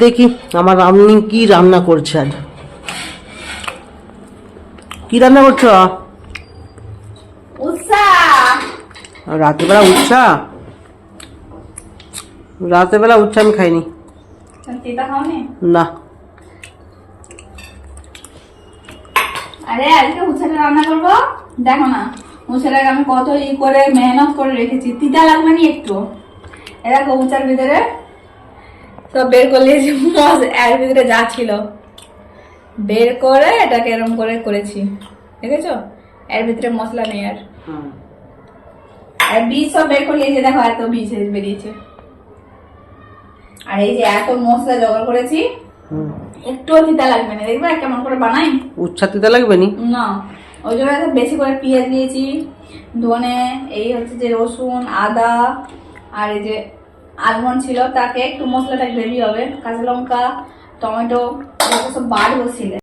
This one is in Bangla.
দেখি আমার রান্নি কি রান্না করছে আজ। কি রান্না করছো? উৎসা। রাতেরবেলা উচ্ছা? রাতেরবেলা উচ্ছা আমি খাইনি। তিতা খাওনি? না। আরে আজকে উচ্ছাটা রান্না করবো, দেখো না উচ্ছাটাকে আমি কত করে মেহনত করে রেখেছি, তিতা লাগবে না একটু। এরকম উচ্ছার ভিতরে সব বের করলে এর ভিতরে যা ছিল বের করে এটাকে এরকম করে করেছি, দেখেছো? এর ভিতরে মশলা নেই আর বীজ সব বের করলে এই যে দেখো এত বীজ বেরিয়েছে। আর এই যে এত মশলা জোগাড় করেছি, একটুও তিতা লাগবে না, দেখবে কেমন করে বানাই। উচ্ছা তিতা লাগবে না, ওই জন্য বেশি করে পেঁয়াজ দিয়েছি, ধনে, এই হচ্ছে যে রসুন, আদা, আর এই যে আলমন্ড ছিল তাকে একটু মশলাটা গ্রেভি হবে, কাঁচা লঙ্কা, টমেটো, সব বাড়বো ছিল।